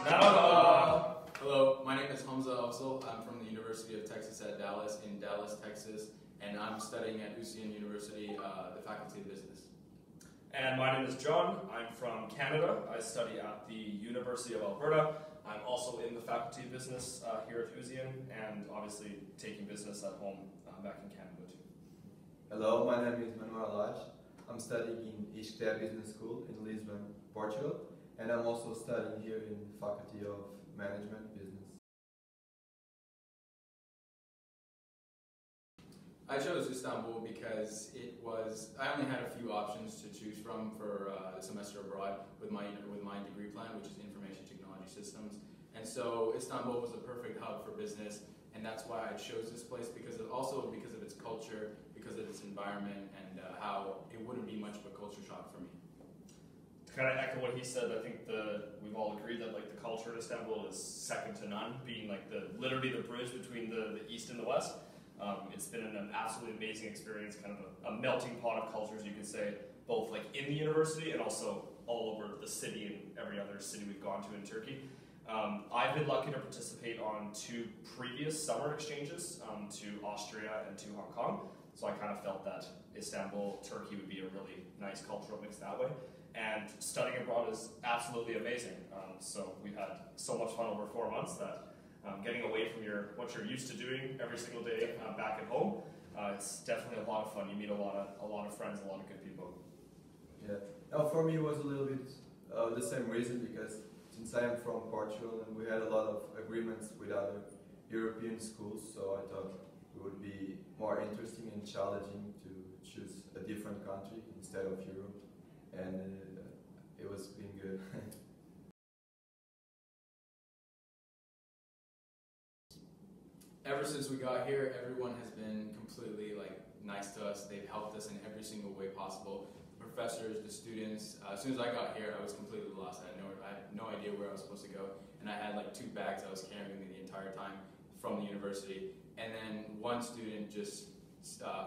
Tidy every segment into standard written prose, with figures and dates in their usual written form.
Merhaba. Hello, my name is Hamza Afzal. I'm from the University of Texas at Dallas in Dallas, Texas, and I'm studying at Özyeğin University, the Faculty of Business. And my name is John. I'm from Canada. I study at the University of Alberta. I'm also in the Faculty of Business here at Özyeğin, and obviously taking business at home back in Canada too. Hello, my name is Manuel Lage. I'm studying in Ishkter Business School in Lisbon, Portugal, and I'm also studying here in the Faculty of Management Business. I chose Istanbul because I only had a few options to choose from for the semester abroad with my degree plan, which is Information Technology Systems. And so Istanbul was the perfect hub for business, and that's why I chose this place, because of its culture, because of its environment, and how it wouldn't be much of a culture shock for me. To kind of echo what he said, I think we've all agreed that like the culture in Istanbul is second to none, being like literally the bridge between the East and the West. It's been an absolutely amazing experience, kind of a melting pot of cultures, you could say, both like in the university and also all over the city and every other city we've gone to in Turkey. I've been lucky to participate on 2 previous summer exchanges to Austria and to Hong Kong, so I kind of felt that Istanbul, Turkey would be a really nice cultural mix that way. And studying abroad is absolutely amazing. So we've had so much fun over 4 months that getting away from what you're used to doing every single day back at home, it's definitely a lot of fun. You meet a lot of friends, a lot of good people. Yeah. Now for me it was a little bit the same reason, because since I am from Portugal and we had a lot of agreements with other European schools, so I thought it would be more interesting and challenging to choose a different country instead of Europe, and it was been good. Ever since we got here, everyone has been completely nice to us. They've helped us in every single way possible. The professors, the students. As soon as I got here, I was completely lost. I had no idea where I was supposed to go, and I had 2 bags I was carrying with me the entire time from the university. And then one student just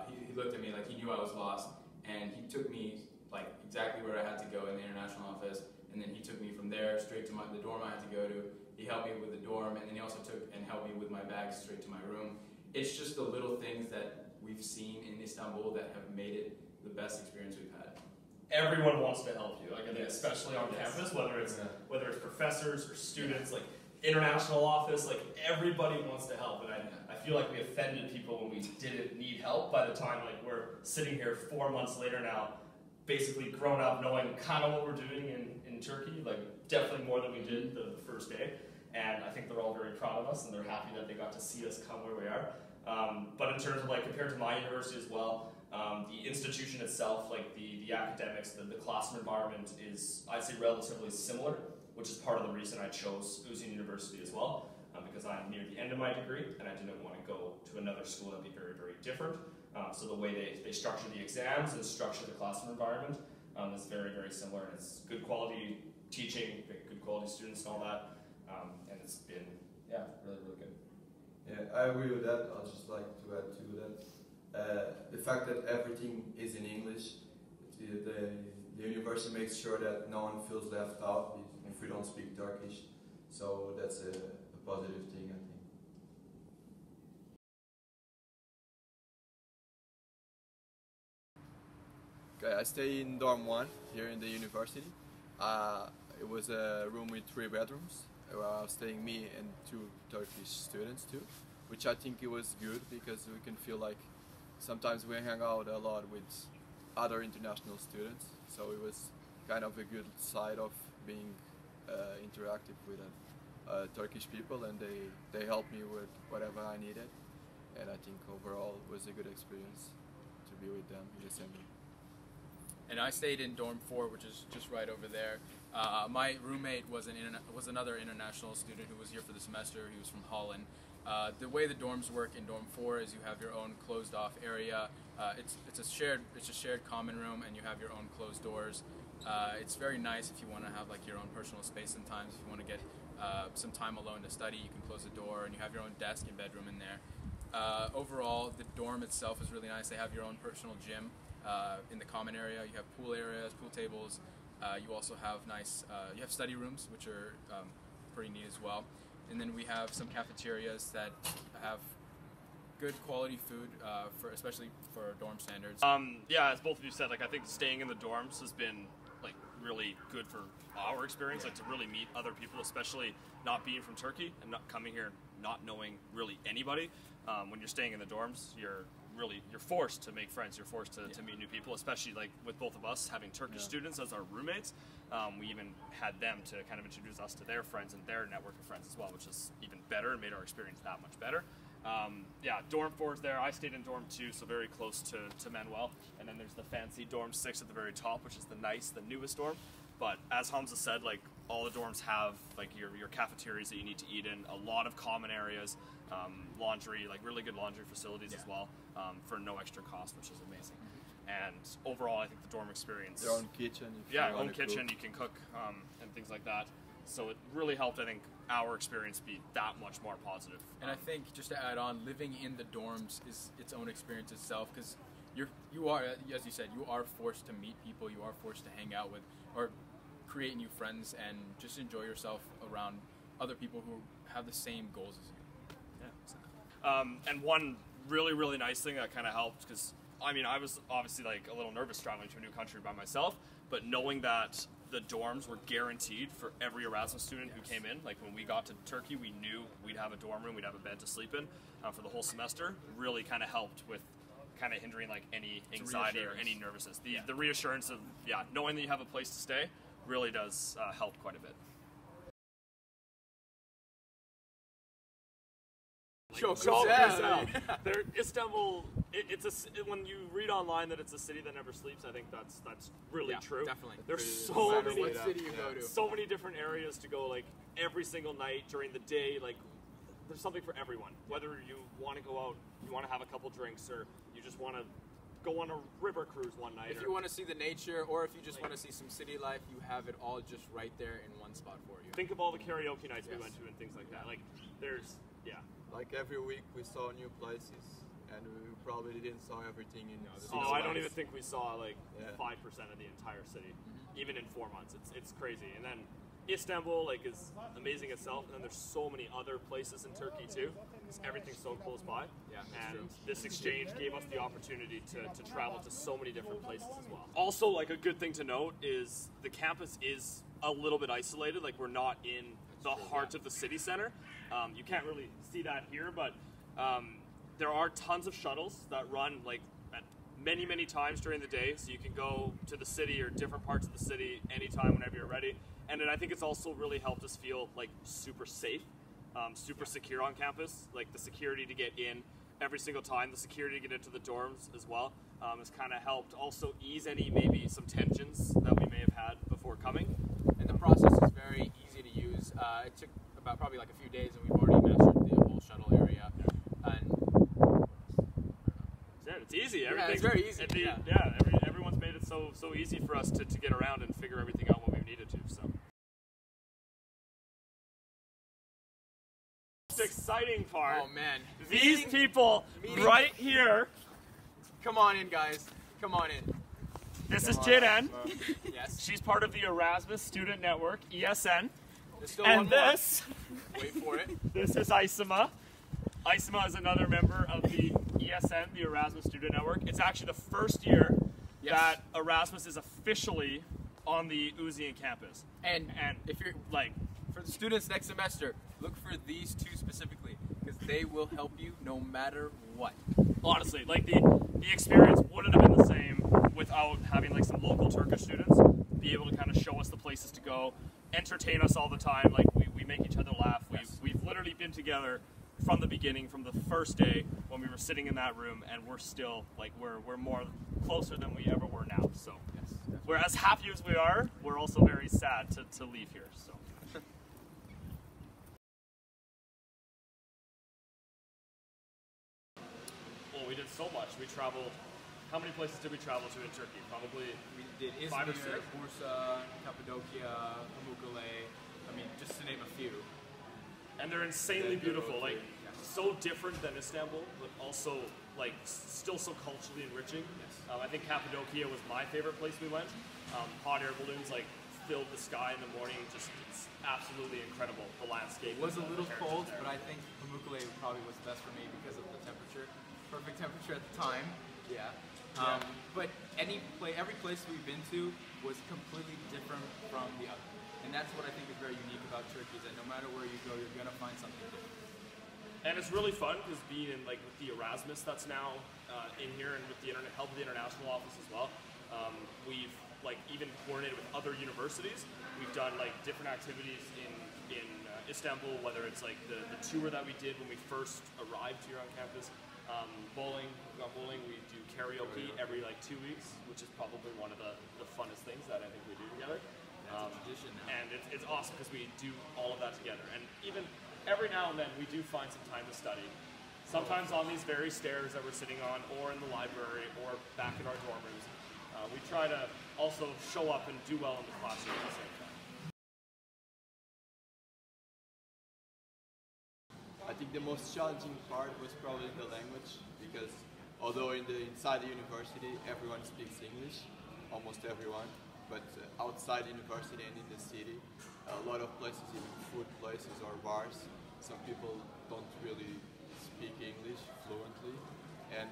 he looked at me like he knew I was lost, and he took me exactly where I had to go in the international office, and then he took me from there straight to the dorm I had to go to. He helped me with the dorm, and then he also took and helped me with my bags straight to my room. It's just the little things that we've seen in Istanbul that have made it the best experience we've had. Everyone wants to help you, I think especially on Yes. campus, whether it's professors or students, international office, everybody wants to help. And I feel like we offended people when we didn't need help. By the time we're sitting here 4 months later now, basically grown up, knowing kind of what we're doing in Turkey, definitely more than we did the first day. And I think they're all very proud of us, and they're happy that they got to see us come where we are. But in terms of compared to my university as well, the institution itself, the academics, the classroom environment is, I'd say, relatively similar, which is part of the reason I chose Özyeğin University as well, because I'm near the end of my degree, and I didn't want to go to another school that would be very, very different. So the way they structure the exams and structure the classroom environment is very, very similar, and it's good quality teaching, good quality students and all that, and it's been, really, really good. Yeah, I agree with that. I'd just like to add to that. The fact that everything is in English, the university makes sure that no one feels left out if we don't speak Turkish, so that's a positive thing, I think. Okay, I stay in dorm 1 here in the university. It was a room with 3 bedrooms. I was staying me and 2 Turkish students too, which I think it was good because we can feel like sometimes we hang out a lot with other international students, so it was kind of a good side of being interactive with Turkish people, and they helped me with whatever I needed, and I think overall it was a good experience to be with them in the same room. And I stayed in dorm 4, which is just right over there. My roommate was another international student who was here for the semester. He was from Holland. The way the dorms work in dorm 4 is you have your own closed-off area. It's a shared common room, and you have your own closed doors. It's very nice if you want to have your own personal space. Sometimes, if you want to get some time alone to study, you can close the door, and you have your own desk and bedroom in there. Overall, the dorm itself is really nice. They have your own personal gym. in the common area. You have pool areas, pool tables. You also have you have study rooms, which are pretty neat as well. And then we have some cafeterias that have good quality food, especially for dorm standards. Yeah, as both of you said, like I think staying in the dorms has been like really good for our experience, like to really meet other people, especially not being from Turkey and not coming here not knowing really anybody. When you're staying in the dorms, you're forced to make friends. You're forced to meet new people, especially like with both of us having Turkish students as our roommates. We even had them to kind of introduce us to their friends and their network of friends as well, which is even better and made our experience that much better. Yeah, dorm 4 is there. I stayed in dorm 2, so very close to Manuel. And then there's the fancy dorm 6 at the very top, which is the newest dorm. But as Hamza said, like all the dorms have like your cafeterias that you need to eat in, a lot of common areas, laundry, like really good laundry facilities as well, for no extra cost, which is amazing. And overall, I think the dorm experience. Their own kitchen. Own kitchen. You can cook and things like that. So it really helped, I think, our experience be that much more positive. And I think, just to add on, living in the dorms is its own experience itself, because you are, as you said, you are forced to meet people, you are forced to hang out with, or create new friends, and just enjoy yourself around other people who have the same goals as you. Yeah. And one really, really nice thing that kind of helped, because I mean, I was obviously like a little nervous traveling to a new country by myself, but knowing that the dorms were guaranteed for every Erasmus student who came in. Like when we got to Turkey, we knew we'd have a dorm room, we'd have a bed to sleep in for the whole semester. Really kind of helped with kind of hindering like any anxiety or any nervousness. The reassurance of knowing that you have a place to stay really does help quite a bit. Istanbul. When you read online that it's a city that never sleeps, I think that's really true. Definitely. There's so many different areas to go. Like every single night during the day, like there's something for everyone. Whether you want to go out, you want to have a couple drinks, or you just want to go on a river cruise one night. If you want to see the nature, or if you just want to see some city life, you have it all just right there in one spot for you. Think of all the karaoke nights we went to and things like that. Like there's Like every week we saw new places, and we probably didn't saw everything in. I don't even think we saw like 5% of the entire city, even in 4 months. It's crazy. And then Istanbul is amazing itself, and then there's so many other places in Turkey too, because everything's so close by. And this exchange gave us the opportunity to travel to so many different places as well. Also, like a good thing to note is the campus is a little bit isolated. Like we're not in the heart of the city center. You can't really see that here, but there are tons of shuttles that run like at many times during the day, so you can go to the city or different parts of the city anytime whenever you're ready. And then I think it's also really helped us feel like super safe, super secure on campus. Like the security to get in every single time, the security to get into the dorms as well, has kind of helped also ease maybe some tensions that we may have had before coming. And the process is very easy to use. It took about probably like a few days, and we've already mastered the whole shuttle area. And it's easy. It's very easy. Everyone's made it so easy for us to get around and figure everything out when we needed to. So. Most exciting part. Oh man, these people right here. Come on in, guys. Come on in. This is Jiren. Yes. She's part of the Erasmus Student Network, ESN. And this. Wait for it. This is Aysima. Aysima is another member of the ESN, the Erasmus Student Network. It's actually the first year that Erasmus is officially on the Özyeğin campus. And if you're for the students next semester, look for these two specifically, because they will help you no matter what. Honestly, like the experience wouldn't have been the same without having like some local Turkish students be able to kind of show us the places to go, entertain us all the time. Like we make each other laugh. We've literally been together from the beginning, from the first day when we were sitting in that room, and we're still like we're more closer than we ever were now. So we're as happy as we are. We're also very sad to leave here. So. Well, we did so much. We traveled. How many places did we travel to in Turkey? Probably we did Izmir, 5 or 6. Bursa, Cappadocia, Pamukkale. I mean, just to name a few. And they're insanely beautiful. Like so different than Istanbul, but also still so culturally enriching. I think Cappadocia was my favorite place we went. Hot air balloons filled the sky in the morning. Just it's absolutely incredible. The landscape. It was a little cold, but I think Pamukkale probably was best for me because of the temperature. Perfect temperature at the time. Yeah. But every place we've been to was completely different from the other. And that's what I think is very unique about Turkey, is that no matter where you go, you're going to find something different. And it's really fun because being in with the Erasmus that's now in here, and with the help of the international office as well, we've even coordinated with other universities. We've done different activities in Istanbul, whether it's the tour that we did when we first arrived here on campus. Bowling, we've got bowling. We do karaoke every 2 weeks, which is probably one of the funnest things that I think we do together. That's a tradition now. And it's awesome because we do all of that together. And even every now and then we do find some time to study. Sometimes on these very stairs that we're sitting on, or in the library, or back in our dorm rooms. We try to also show up and do well in the classroom at the same time. I think the most challenging part was probably the language, because although inside the university everyone speaks English, almost everyone, but outside the university and in the city, a lot of places, even food places or bars, some people don't really speak English fluently, and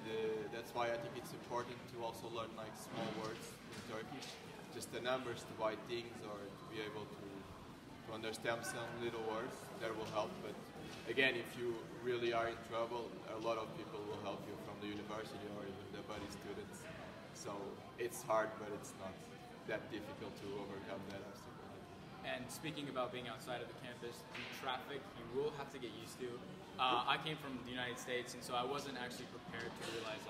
that's why I think it's important to also learn small words in Turkish, just the numbers to buy things or to be able to understand some little words. That will help. But again, if you really are in trouble, a lot of people will help you from the university or even the buddy students. So it's hard, but it's not that difficult to overcome that obstacle. And speaking about being outside of the campus, the traffic you will have to get used to. I came from the United States, and so I wasn't actually prepared to realize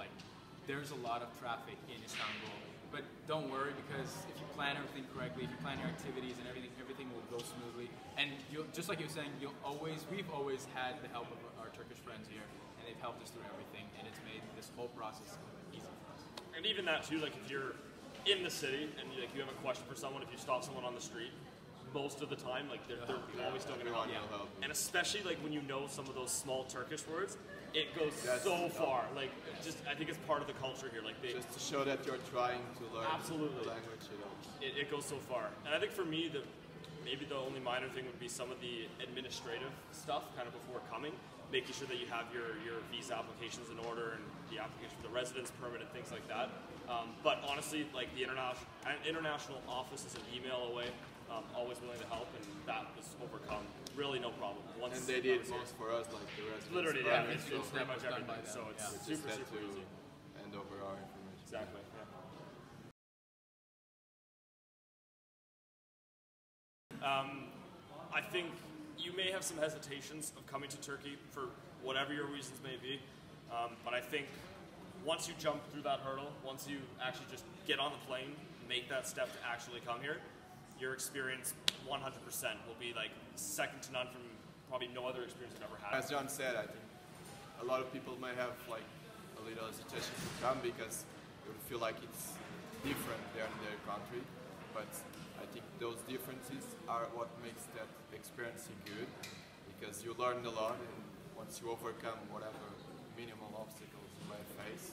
there's a lot of traffic in Istanbul. But don't worry, because if you plan everything correctly, if you plan your activities and everything will go smoothly. And just like you were saying, we've always had the help of our Turkish friends here, and they've helped us through everything, and it's made this whole process easy for us. And even that too, if you're in the city and you have a question for someone, if you stop someone on the street, most of the time, they're always still going to help you. And especially when you know some of those small Turkish words, it goes so far. I think it's part of the culture here. Just to show that you're trying to learn the language, It goes so far. And I think for me, maybe the only minor thing would be some of the administrative stuff, kind of before coming, making sure that you have your visa applications in order and the application for the residence permit and things like that. But honestly, the international office is an email away. Always willing to help, and that was overcome. Really, no problem. And they did most for us, the residents. Literally, yeah. It's pretty much done by everything. them. So it's super easy. Hand over our information. Exactly. Yeah. I think you may have some hesitations of coming to Turkey for whatever your reasons may be, but I think once you jump through that hurdle, once you actually just get on the plane, make that step to actually come here, your experience 100% will be second to none from probably no other experience you've ever had. As John said, I think a lot of people may have a little hesitation to come because they would feel like it's different there in their country, but I think those differences are what makes that experience good, because you learn a lot, and once you overcome whatever minimal obstacles you might face,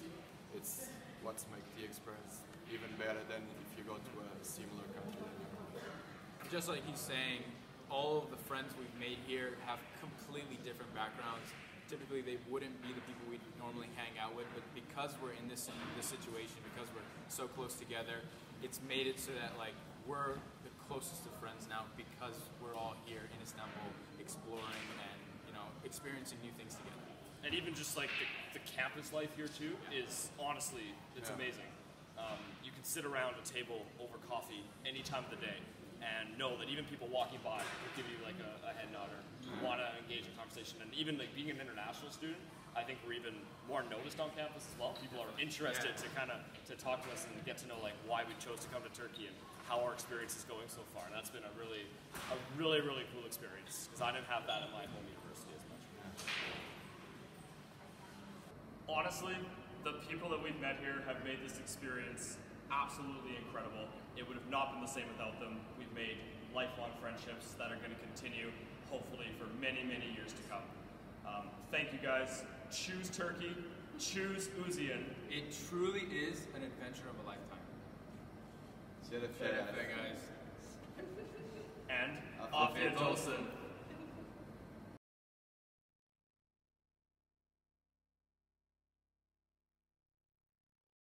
it's what makes the experience even better than if you go to a similar country. Just like he's saying, all of the friends we've made here have completely different backgrounds. Typically, they wouldn't be the people we normally hang out with, but because we're in this situation, because we're so close together, it's made it so that we're the closest of friends now, because we're all here in Istanbul exploring and experiencing new things together. And even just the campus life here too is honestly, it's amazing. You can sit around a table over coffee any time of the day and know that even people walking by will give you a head nod or want to engage in conversation. And even being an international student, I think we're even more noticed on campus as well. People are interested to talk to us and get to know why we chose to come to Turkey and how our experience is going so far. And that's been a really cool experience, because I didn't have that at my home university as much. Honestly, the people that we've met here have made this experience absolutely incredible. It would have not been the same without them. We've made lifelong friendships that are going to continue, hopefully, for many, many years to come. Thank you guys. Choose Turkey. choose Özyeğin. It truly is an adventure of a lifetime. Şeref, Fair guys. And Afiyet olsun.